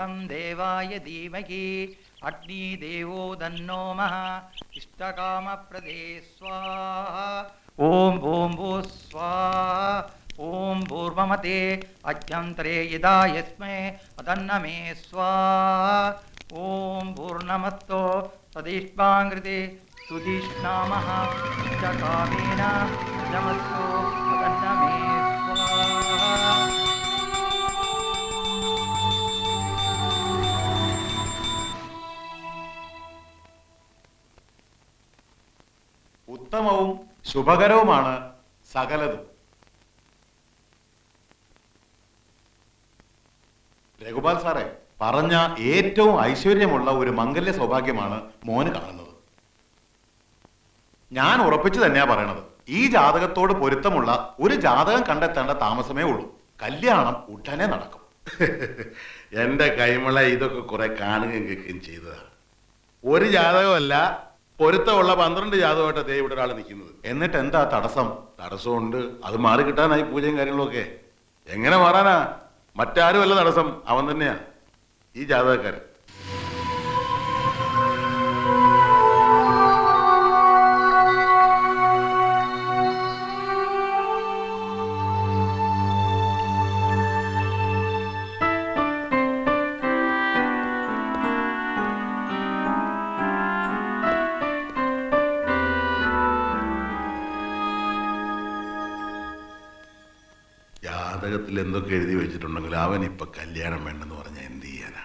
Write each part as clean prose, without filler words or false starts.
देवाय धीमहि अग्निदेवो तन्नो मः इष्टकामप्रदे स्वाहा ॐ भूं भूः स्वाहा ॐ भूर्भुवते अभ्यन्तरे यदा यस्मै तन्नमे स्वाहा ॐ भूर्नमत्तो तदिष्टाङ्कृते सुधिष्णामः इष्टकामेन नमस्तो तन्नमे स्वाहा. ഉത്തമവും ശുഭകരവുമാണ് സകലതും. രഘുപാൽ സാറേ, പറഞ്ഞ ഏറ്റവും ഐശ്വര്യമുള്ള ഒരു മംഗല്യ സൗഭാഗ്യമാണ് മോന് കാണുന്നത്. ഞാൻ ഉറപ്പിച്ചു തന്നെയാ പറയണത്. ഈ ജാതകത്തോട് പൊരുത്തമുള്ള ഒരു ജാതകം കണ്ടെത്തേണ്ട താമസമേ ഉള്ളൂ. കല്യാണം ഉടനെ നടക്കും. എന്റെ കൈമള ഇതൊക്കെ കുറെ കാണുകയും കേൾക്കുകയും ചെയ്തതാണ്. ഒരു ജാതകമല്ല, പൊരുത്തമുള്ള 12 ജാതകമായിട്ട് ദേ ഇവിടെ ഒരാൾ നിൽക്കുന്നത്. എന്നിട്ട് എന്താ തടസ്സം? തടസ്സമുണ്ട്. അത് മാറി കിട്ടാനായി പൂജയും കാര്യങ്ങളൊക്കെ. എങ്ങനെ മാറാനാ? മറ്റാരുമല്ല തടസ്സം, അവൻ തന്നെയാ, ഈ ജാതകക്കാരൻ. ജാതകത്തിൽ എന്തൊക്കെ എഴുതി വെച്ചിട്ടുണ്ടെങ്കിൽ അവൻ ഇപ്പൊ കല്യാണം വേണ്ടെന്ന് പറഞ്ഞാൽ എന്ത് ചെയ്യാനാ?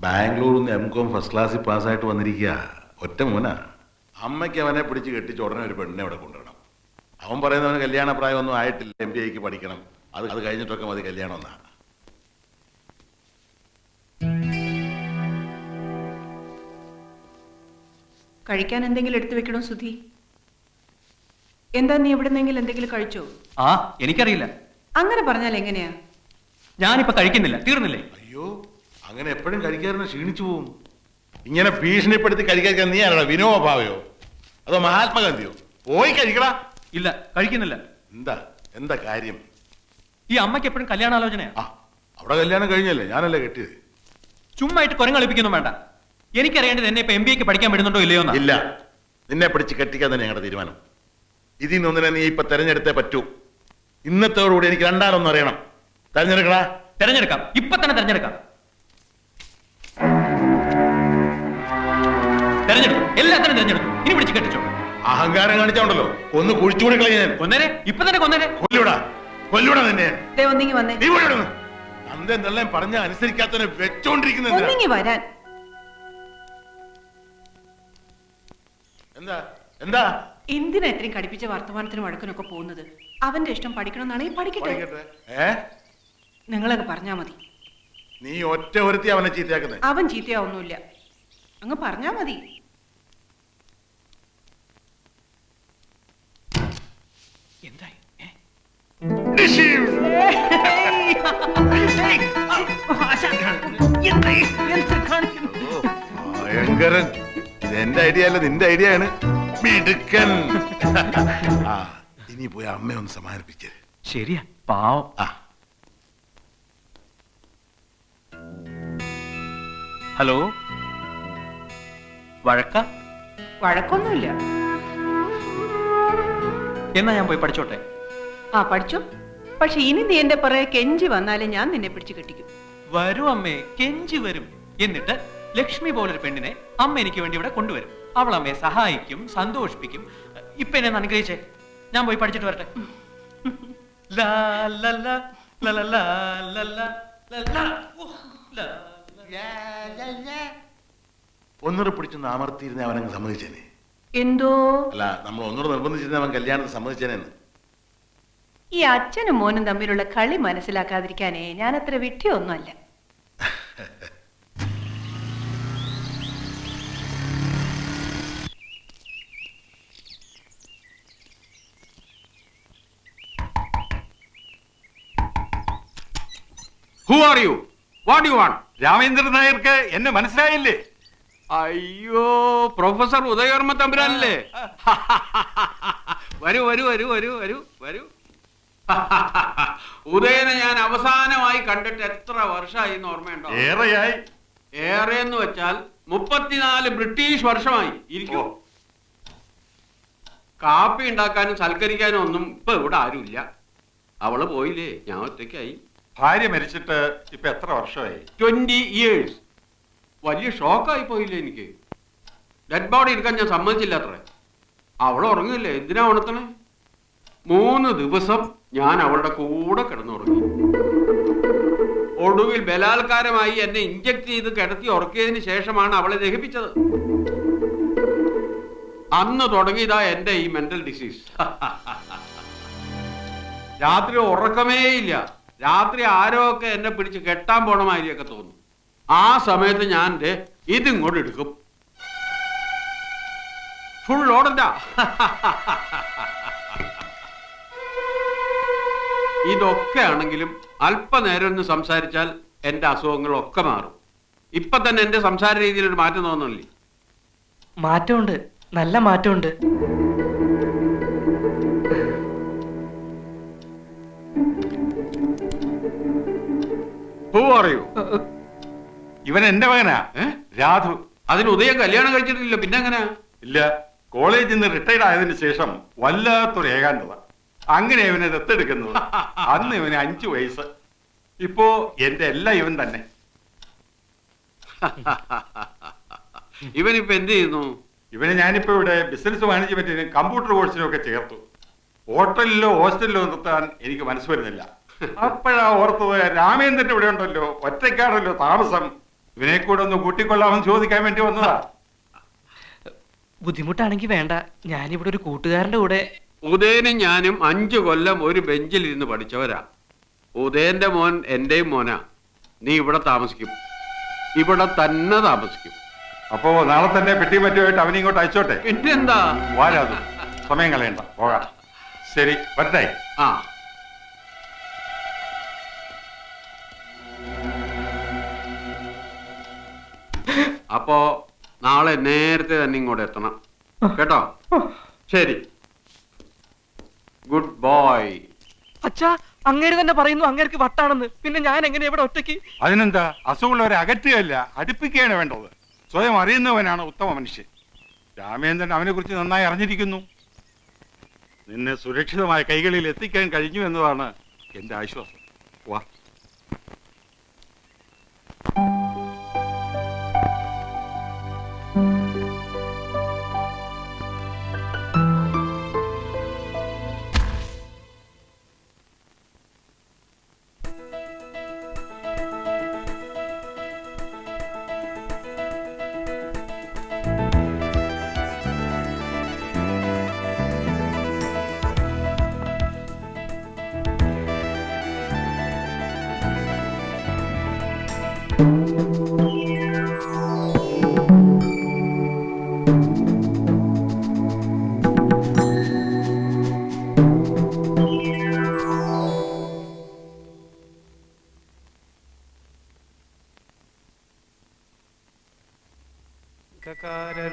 ബാംഗ്ലൂരിൽ നിന്ന് M.Com ഫസ്റ്റ് ക്ലാസ്സിൽ പാസ്സായിട്ട് വന്നിരിക്കുക. ഒറ്റ മോനാ. അമ്മയ്ക്ക് അവനെ പിടിച്ച് കെട്ടിച്ച് ഉടനെ ഒരു പെണ്ണിനെ അവിടെ കൊണ്ടുവരണം. അവൻ പറയുന്നവന് കല്യാണ പ്രായമൊന്നും ആയിട്ടില്ല, MBA പഠിക്കണം, അത് കഴിഞ്ഞിട്ടൊക്കെ മതി കല്യാണം എന്നാ. കഴിക്കാൻ എന്തെങ്കിലും എടുത്തു വെക്കണോ സുധി? എന്താ, നീ എവിടെന്നെങ്കിലും എന്തെങ്കിലും കഴിച്ചോ? ആ, എനിക്കറിയില്ല. അങ്ങനെ പറഞ്ഞാൽ എങ്ങനെയാ? ഞാനിപ്പോ കഴിക്കുന്നില്ല, തീർന്നില്ലേ? അയ്യോ, അങ്ങനെ എപ്പോഴും കഴിക്കാറുണ്ട്, ക്ഷീണിച്ചു പോവും. ഇങ്ങനെ ഭീഷണിപ്പെടുത്തി കഴിക്കാൻ നീ ആരാ? വിനോബ ഭാവയോ അതോ മഹാത്മാഗാന്ധിയോ? പോയി കഴിക്കടാ. ഇല്ല, കഴിക്കുന്നില്ല. എന്താ കാര്യം? ഈ അമ്മയ്ക്ക് എപ്പോഴും കല്യാണാലോചനയാ. ആ, അവിടെ കല്യാണം കഴിഞ്ഞല്ലേ, ഞാനല്ലേ കെട്ടിയത്. ചുമ്മായിട്ട് കുരങ്ങളിപ്പിക്കൊന്നും വേണ്ട. എനിക്കറിയേണ്ടത് എന്നെ ഇപ്പൊ MBA പഠിക്കാൻ വിടുന്നുണ്ടോ ഇല്ലയോ? ഇല്ല, നിന്നെ പിടിച്ച് കെട്ടിക്കാൻ തന്നെ ഞങ്ങളുടെ തീരുമാനം. ഇതിൽ നിന്നൊന്നിനെ നീ ഇപ്പൊ തെരഞ്ഞെടുത്തേ പറ്റൂ. ഇന്നത്തോടുകൂടി എനിക്ക് രണ്ടാലൊന്നും അറിയണം. തെരഞ്ഞെടുക്കടാ. തെരഞ്ഞെടുക്കാം, ഇപ്പൊ തന്നെ തെരഞ്ഞെടുക്കാം. തെരഞ്ഞെടുക്കും, എല്ലാത്തിനും തെരഞ്ഞെടുക്കും. ഇനി പിടിച്ച് കെട്ടിച്ചോ. അഹങ്കാരം കാണിച്ചോണ്ടല്ലോ ഒന്ന് കുഴിച്ചുകൂടി കളയാൻ. കൊന്നേരെ, ഇപ്പൊ തന്നെ കൊന്നേരെ. കൊല്ലൂടാ നിന്നെ. ഒന്നിങ്ങി വന്നേ. നീ അന്തെന്തെല്ലാം പറഞ്ഞ അനുസരിക്കാത്തവനെ വെച്ചോണ്ടിരിക്കുന്ന ഒന്നിങ്ങി വരാൻ. എന്താ എന്തിനാ ഇത്രയും കടിപ്പിച്ച വർത്തമാനത്തിനും വഴക്കിനൊക്കെ പോകുന്നത്? അവന്റെ ഇഷ്ടം പഠിക്കണമെന്നാണെങ്കിൽ പഠിക്കട്ടെ. നിങ്ങളങ്ങ് പറഞ്ഞാ മതി. നീ ഒറ്റ ഒരുത്തി അവനെ ചീത്തയാക്കുന്നത്? അവൻ ചീത്തയാവൊന്നുമില്ല, അങ്ങ് പറഞ്ഞാ മതി. എന്തായി? ഭയങ്കരൻ. ഇത് എന്റെ ഐഡിയ അല്ല, നിന്റെ ഐഡിയ ആണ്. മിടുക്കൻ. ഇനി പോയി അമ്മയെ ഒന്ന് സമാധാനിപ്പിച്ചേ. ശരിയാ, പാവം. ഹലോ, വഴക്കൊന്നുമില്ല. എന്നാ ഞാൻ പോയി പഠിച്ചോട്ടെ? ആ, പഠിച്ചോ. പക്ഷെ ഇനി നീ എന്റെ പുറകെ കെഞ്ചി വന്നാലേ ഞാൻ നിന്നെ പിടിച്ചു കെട്ടിക്കും. വരും അമ്മേ, കെഞ്ചി വരും. എന്നിട്ട് ലക്ഷ്മി പോലൊരു പെണ്ണിനെ അമ്മ എനിക്ക് വേണ്ടി ഇവിടെ കൊണ്ടുവരും. അവൾ അമ്മയെ സഹായിക്കും, സന്തോഷിപ്പിക്കും. ഇപ്പൊ എന്നെ ഒന്ന് അനുഗ്രഹിച്ചേ, ഞാൻ പോയി പഠിച്ചിട്ട് വരട്ടെ. ഒന്നുകൂടെ പിടിച്ചൊന്ന് അമർത്തിയിരുന്ന അവനങ്ങ് സമ്മതിച്ചേനെ. എന്തോ? അല്ല, നമ്മൾ ഒന്നുകൂടെ നിർബന്ധിച്ചിരുന്ന അവൻ കല്യാണത്തിന് സമ്മതിച്ചേനെന്ന്. ഈ അച്ഛനും മോനും തമ്മിലുള്ള കളി മനസ്സിലാക്കാതിരിക്കാനേ ഞാൻ അത്ര വിട്ടിയൊന്നുമല്ല. Who are you? What do you want? Ramendran നായർക്ക് എന്നെ മനസ്സിലായില്ലേ? അയ്യോ, പ്രൊഫസർ ഉദയവർമ്മ തമ്പുരാനല്ലേ? വരൂ വരൂ വരൂ വരൂ വരൂ വരൂ. ഉദയനെ ഞാൻ അവസാനമായി കണ്ടിട്ട് എത്ര വർഷമായി എന്ന് ഓർമ്മയുണ്ടോ? ഏറെയായി. ഏറെ എന്ന് വെച്ചാൽ 34 ബ്രിട്ടീഷ് വർഷമായി. ഇരിക്കൂ. കാപ്പി ഉണ്ടാക്കാനും സൽക്കരിക്കാനും ഒന്നും ഇപ്പൊ ഇവിടെ ആരുമില്ല. അവള് പോയില്ലേ, ഞാൻ ഒറ്റയ്ക്കായി. ഭാര്യ മരിച്ചിട്ട് ഇപ്പൊ എത്ര വർഷമായി? 20 years. വലിയ ഷോക്കായി പോയില്ലേ എനിക്ക്. ഡെഡ് ബോഡി എടുക്കാൻ ഞാൻ സമ്മതിച്ചില്ല അത്രേ. അവൾ ഉറങ്ങില്ലേ, എന്തിനാ ഉണർത്തണേ? 3 ദിവസം ഞാൻ അവളുടെ കൂടെ കിടന്നുറങ്ങി. ഒടുവിൽ ബലാത്കാരമായി എന്നെ ഇഞ്ചക്ട് ചെയ്ത് കിടത്തി ഉറക്കിയതിന് ശേഷമാണ് അവളെ ദഹിപ്പിച്ചത്. അന്ന് തുടങ്ങിയതാ എന്റെ ഈ മെന്റൽ ഡിസീസ്. രാത്രി ഉറക്കമേ ഇല്ല. രാത്രി ആരോ ഒക്കെ എന്നെ പിടിച്ച് കെട്ടാൻ പോണ മാതിരിയൊക്കെ തോന്നും. ആ സമയത്ത് ഞാൻ ഇതിങ്ങോട്ട് എടുക്കും. ഫുൾ ലോഡന്റാ. ഇതൊക്കെ ആണെങ്കിലും അല്പനേരം ഒന്ന് സംസാരിച്ചാൽ എന്റെ അസുഖങ്ങളൊക്കെ മാറും. ഇപ്പൊ തന്നെ എന്റെ സംസാര രീതിയിൽ ഒരു മാറ്റം തോന്നുന്നില്ലേ? മാറ്റമുണ്ട്, നല്ല മാറ്റമുണ്ട്. അറിയൂ, ഇവൻ എന്റെ മകനാ, രാധു. അതിന് ഉദയം കല്യാണം കഴിച്ചിട്ടില്ല, പിന്നെ എങ്ങനെയാ? ഇല്ല, കോളേജിൽ നിന്ന് റിട്ടയർഡ് ആയതിനു ശേഷം വല്ലാത്തൊരു ഏകാന്തത. അങ്ങനെ ഇവനെ ദത്തെടുക്കുന്നത്. അന്ന് ഇവന് 5 വയസ്സ്. ഇപ്പോ എന്റെ എല്ലാം ഇവൻ തന്നെ. ഇവനിപ്പോ എന്ത് ചെയ്യുന്നു? ഇവനെ ഞാനിപ്പോ ഇവിടെ ബിസിനസ് മാനേജ്മെന്റിനും കമ്പ്യൂട്ടർ കോഴ്സിനും ഒക്കെ ചേർത്തു. ഹോട്ടലിലോ ഹോസ്റ്റലിലോ നിർത്താൻ എനിക്ക് മനസ്സ് വരുന്നില്ല. അപ്പോഴാ ഓർത്തത്, രാമേന്ദ്രൻ ഇവിടെ ഉണ്ടല്ലോ, ഒറ്റയ്ക്കാണല്ലോ താമസം, ഇവനെ കൂടെ ഒന്ന് കൂട്ടിക്കൊള്ളാമെന്ന് ചോദിക്കാൻ വേണ്ടി വന്നതാ. ബുദ്ധിമുട്ടാണെങ്കിൽ വേണ്ട, ഞാനിവിടെ ഒരു കൂട്ടുകാരന്റെ കൂടെ. ഉദയനും ഞാനും 5 കൊല്ലം ഒരു ബെഞ്ചിൽ ഇരുന്ന് പഠിച്ചവരാ. ഉദയന്റെ മോൻ എന്റെയും മോനാ. നീ ഇവിടെ താമസിക്കും, ഇവിടെ തന്നെ താമസിക്കും. അപ്പോ നാളെ തന്നെ പെട്ടി മറ്റുമായിട്ട് അവനെ ഇങ്ങോട്ട് അയച്ചോട്ടെ. പിന്നെന്താ? വാരാതു, സമയം കളയണ്ട, പോകാം. ശരി, വരട്ടെ. ആ, അപ്പോ നാളെ നേരത്തെ തന്നെ ഇങ്ങോട്ട് എത്തണം കേട്ടോ? ശരി, ഗുഡ് ബോയ്. അച്ഛാ, അങ്ങേര് തന്നെ പറയുന്നു അങ്ങേർക്ക് വട്ടാണെന്ന്. പിന്നെ ഞാൻ എങ്ങനെ ഇവിടെ ഒറ്റയ്ക്ക്? അതിനെന്താ, അസുഖമുള്ളവരെ അകറ്റുകയല്ല, അടുപ്പിക്കുകയാണ് വേണ്ടത്. സ്വയം അറിയുന്നവനാണ് ഉത്തമ മനുഷ്യൻ. രാമേന്ദ്രൻ അവനെ കുറിച്ച് നന്നായി അറിഞ്ഞിരിക്കുന്നു. നിന്നെ സുരക്ഷിതമായ കൈകളിൽ എത്തിക്കാൻ കഴിഞ്ഞു എന്നതാണ് എന്റെ ആശ്വാസം. വാ.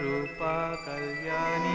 रूपा कल्याणी